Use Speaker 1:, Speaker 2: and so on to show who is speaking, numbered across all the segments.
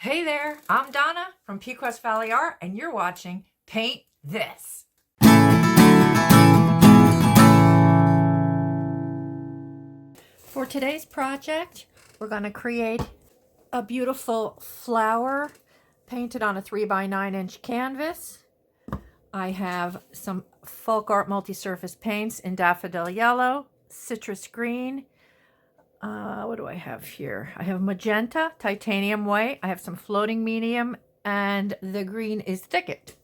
Speaker 1: Hey there, I'm Donna from Pequest Valley Art, and you're watching Paint This. For today's project, we're going to create a beautiful flower painted on a 3x9" canvas. I have some FolkArt Multi-surface paints in Daffodil Yellow, Citrus Green. What do I have here? I have Magenta, Titanium White. I have some floating medium, and the green is Thicket.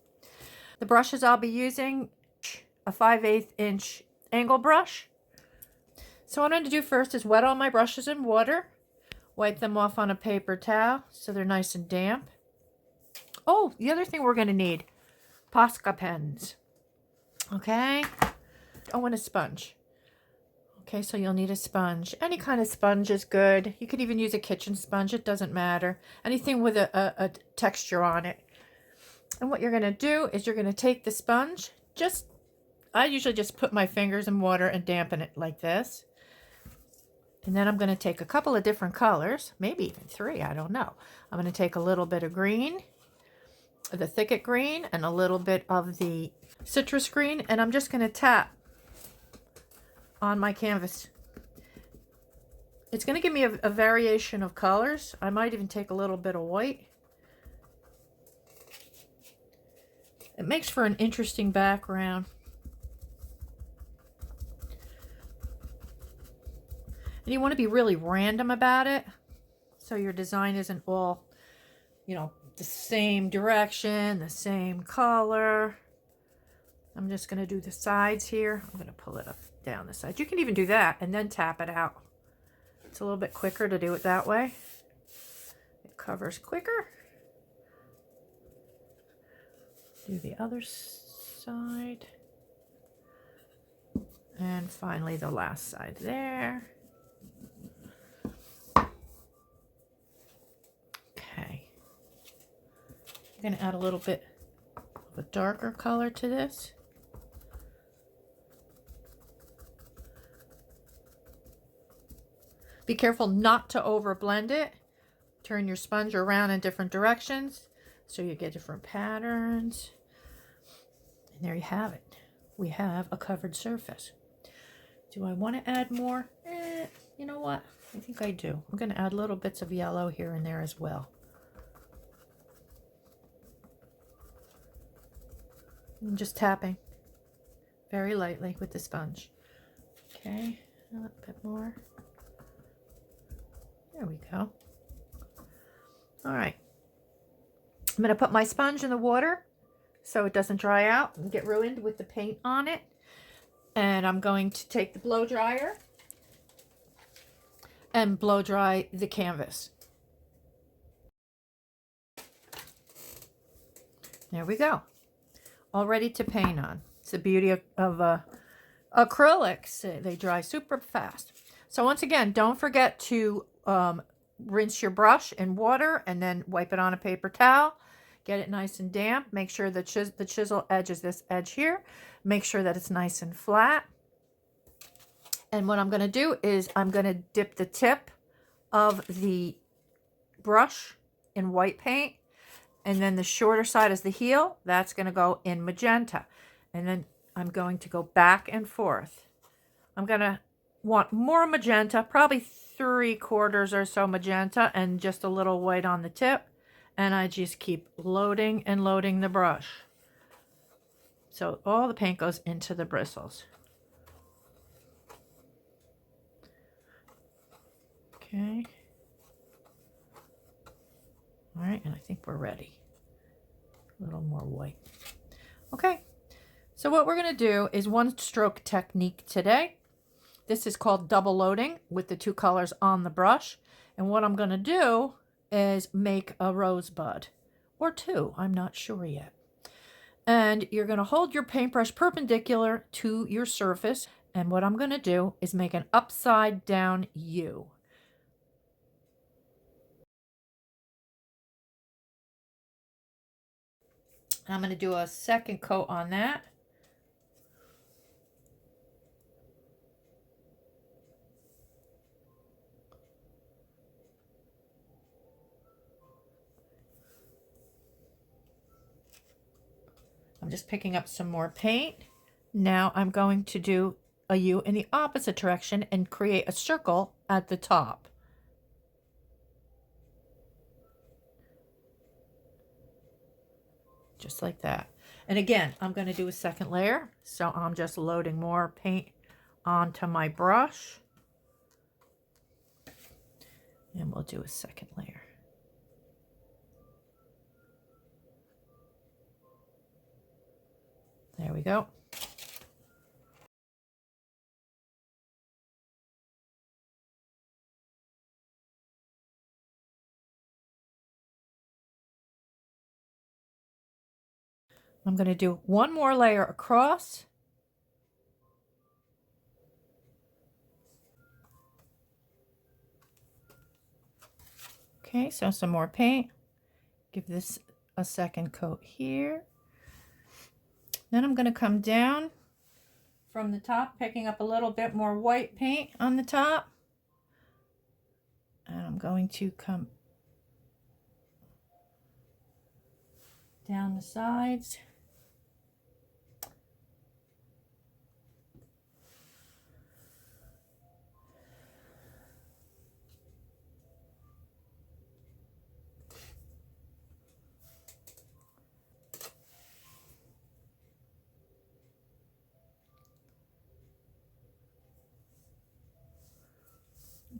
Speaker 1: The brushes I'll be using, a 5/8 inch angle brush. So what I'm going to do first is wet all my brushes in water, wipe them off on a paper towel so they're nice and damp. Oh, the other thing we're going to need, Posca pens. Okay. Oh, and a sponge. Okay, so you'll need a sponge. Any kind of sponge is good. You could even use a kitchen sponge. It doesn't matter. Anything with a texture on it. And what you're going to do is you're going to take the sponge. I usually just put my fingers in water and dampen it like this. And then I'm going to take a couple of different colors, maybe even 3, I don't know. I'm going to take a little bit of green, the Thicket Green, and a little bit of the Citrus Green, and I'm just going to tap on my canvas. It's going to give me a variation of colors. I might even take a little bit of white. It makes for an interesting background. And you want to be really random about it, so your design isn't all, the same direction, the same color. I'm just going to do the sides here. I'm going to pull it up down the side. You can even do that and then tap it out. It's a little bit quicker to do it that way. It covers quicker. Do the other side. And finally the last side there. Okay. I'm going to add a little bit of a darker color to this. Be careful not to overblend it. Turn your sponge around in different directions so you get different patterns. And there you have it. We have a covered surface. Do I want to add more? You know what? I think I do. I'm going to add little bits of yellow here and there as well. I'm just tapping very lightly with the sponge. Okay, a little bit more. There we go. All right. I'm going to put my sponge in the water so it doesn't dry out and get ruined with the paint on it. And I'm going to take the blow dryer and blow dry the canvas. There we go. All ready to paint on. It's the beauty of acrylics. They dry super fast. So once again, don't forget to rinse your brush in water and then wipe it on a paper towel. Get it nice and damp. Make sure the chisel edge is this edge here. Make sure that it's nice and flat. And what I'm going to do is I'm going to dip the tip of the brush in white paint. And then the shorter side is the heel. That's going to go in magenta. And then I'm going to go back and forth. I'm going to want more magenta, probably 3/4 or so magenta and just a little white on the tip. And I just keep loading and loading the brush. So all the paint goes into the bristles. Okay. All right, and I think we're ready. A little more white. Okay, so what we're going to do is one stroke technique today. This is called double loading with the 2 colors on the brush. And what I'm going to do is make a rosebud or 2. I'm not sure yet. And you're going to hold your paintbrush perpendicular to your surface. And what I'm going to do is make an upside down U. I'm going to do a second coat on that. just picking up some more paint. Now I'm going to do a U in the opposite direction and create a circle at the top. Just like that. And again, I'm going to do a second layer. So I'm just loading more paint onto my brush. And we'll do a second layer. There we go. I'm going to do one more layer across. Okay, so some more paint. Give this a second coat here. Then I'm going to come down from the top, picking up a little bit more white paint on the top. And I'm going to come down the sides.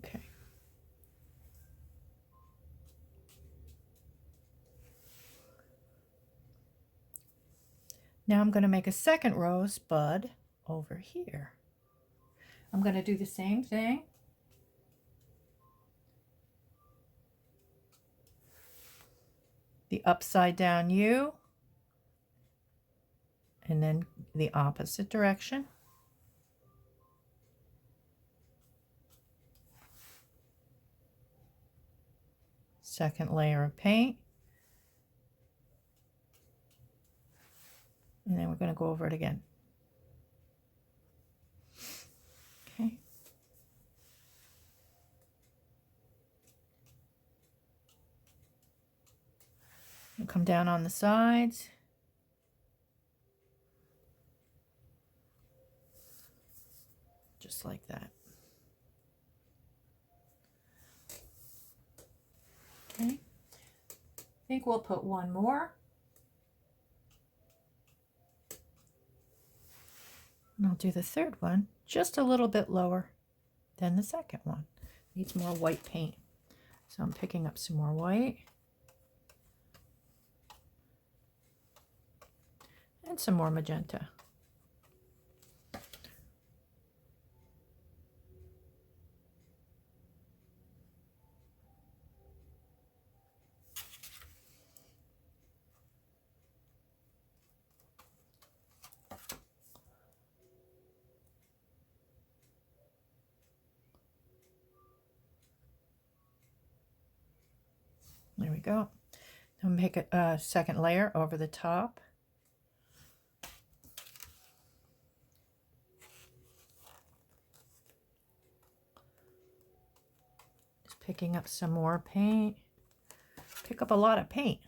Speaker 1: Okay. Now I'm going to make a second rosebud over here. I'm going to do the same thing. The upside down U, and then the opposite direction. Second layer of paint. And then we're going to go over it again. Okay. And come down on the sides. Just like that. Okay. I think we'll put one more. And I'll do the third one just a little bit lower than the second one. Needs more white paint. So I'm picking up some more white. And some more magenta. There we go. I'll make a second layer over the top. Just picking up some more paint. Pick up a lot of paint.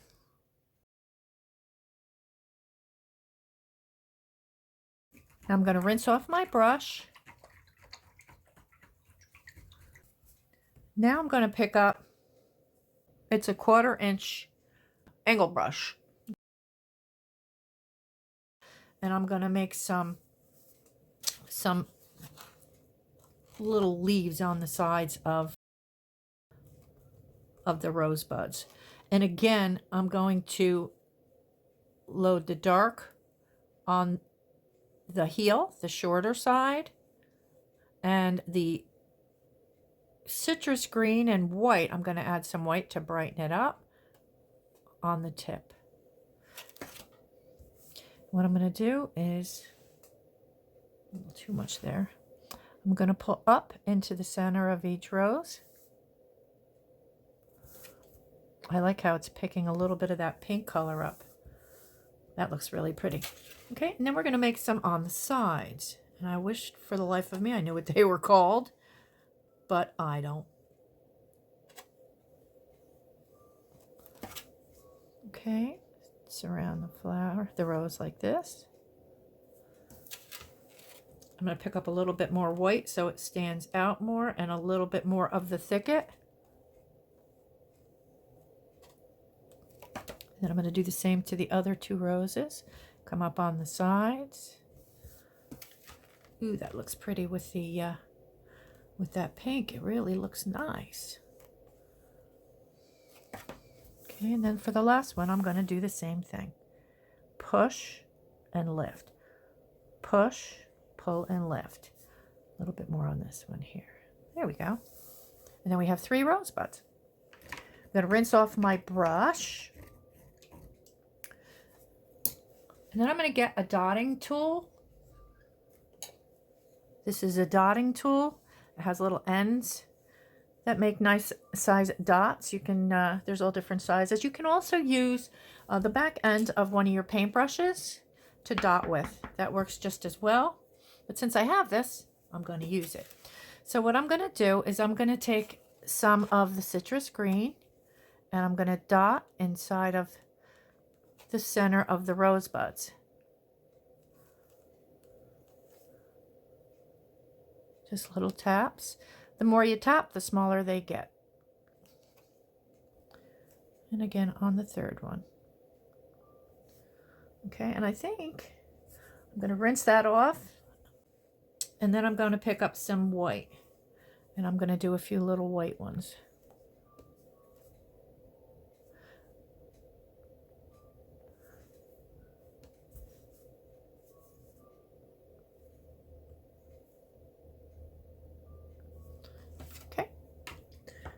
Speaker 1: Now I'm going to rinse off my brush. Now I'm going to pick up, it's a 1/4 inch angle brush. And I'm going to make some little leaves on the sides of the rosebuds. And again, I'm going to load the dark on the heel, the shorter side, and the citrus green and white, I'm going to add some white to brighten it up on the tip. What I'm going to do is, a little too much there, I'm going to pull up into the center of each rose. I like how it's picking a little bit of that pink color up. That looks really pretty. Okay, and then we're going to make some on the sides. And I wish for the life of me I knew what they were called, but I don't. Okay, surround the flower, the rose like this. I'm going to pick up a little bit more white so it stands out more, and a little bit more of the thicket. Then I'm going to do the same to the other two roses. Come up on the sides. Ooh, that looks pretty with the with that pink. It really looks nice. Okay, and then for the last one, I'm going to do the same thing. Push and lift. Push, pull, and lift. A little bit more on this one here. There we go. And then we have 3 rosebuds. I'm going to rinse off my brush. And then I'm going to get a dotting tool. This is a dotting tool. It has little ends that make nice size dots. You can, there's all different sizes. You can also use the back end of one of your paintbrushes to dot with. That works just as well. But since I have this, I'm going to use it. So what I'm going to do is I'm going to take some of the citrus green and I'm going to dot inside of the center of the rosebuds. Just little taps. The more you tap, the smaller they get. And again on the third one. Okay, and I think I'm going to rinse that off. And then I'm going to pick up some white. And I'm going to do a few little white ones.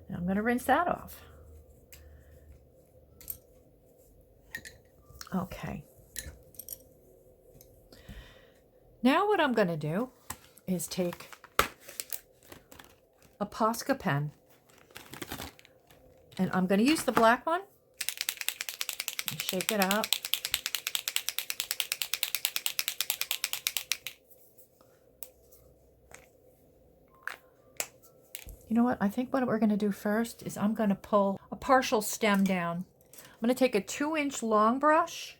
Speaker 1: I'm going to rinse that off. Okay. Now what I'm going to do is take a Posca pen. And I'm going to use the black one. And shake it out. You know what? I think what we're going to do first is I'm going to pull a partial stem down. I'm going to take a 2-inch long brush,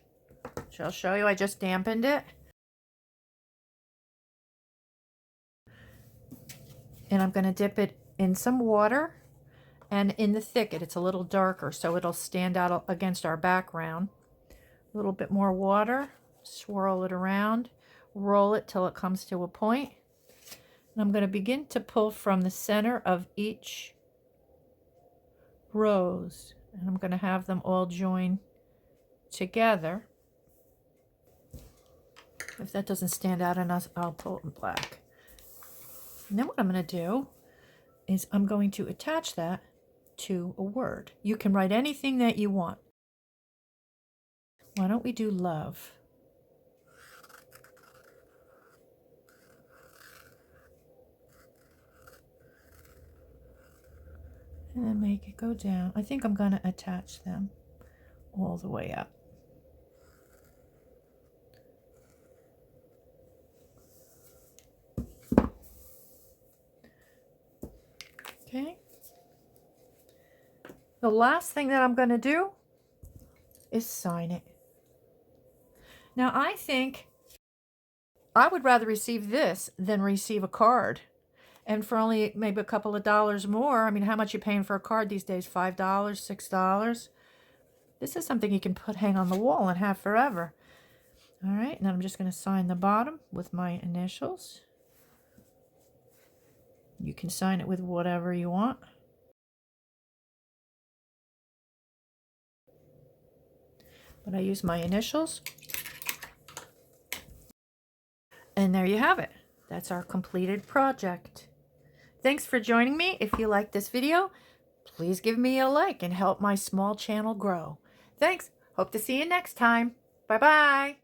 Speaker 1: which I'll show you. I just dampened it. And I'm going to dip it in some water and in the thicket. It's a little darker, so it'll stand out against our background. A little bit more water, swirl it around, roll it till it comes to a point. And I'm going to begin to pull from the center of each rose. And I'm going to have them all join together. If that doesn't stand out enough, I'll pull it in black. And then what I'm going to do is I'm going to attach that to a word. You can write anything that you want. Why don't we do love? And then make it go down. I think I'm going to attach them all the way up. Okay. The last thing that I'm going to do is sign it. Now I think I would rather receive this than receive a card. And for only maybe a couple of dollars more, I mean, how much are you paying for a card these days? $5, $6? This is something you can hang on the wall and have forever. All right, and then I'm just going to sign the bottom with my initials. You can sign it with whatever you want. But I use my initials. And there you have it. That's our completed project. Thanks for joining me. If you like this video, please give me a like and help my small channel grow. Thanks. Hope to see you next time. Bye-bye.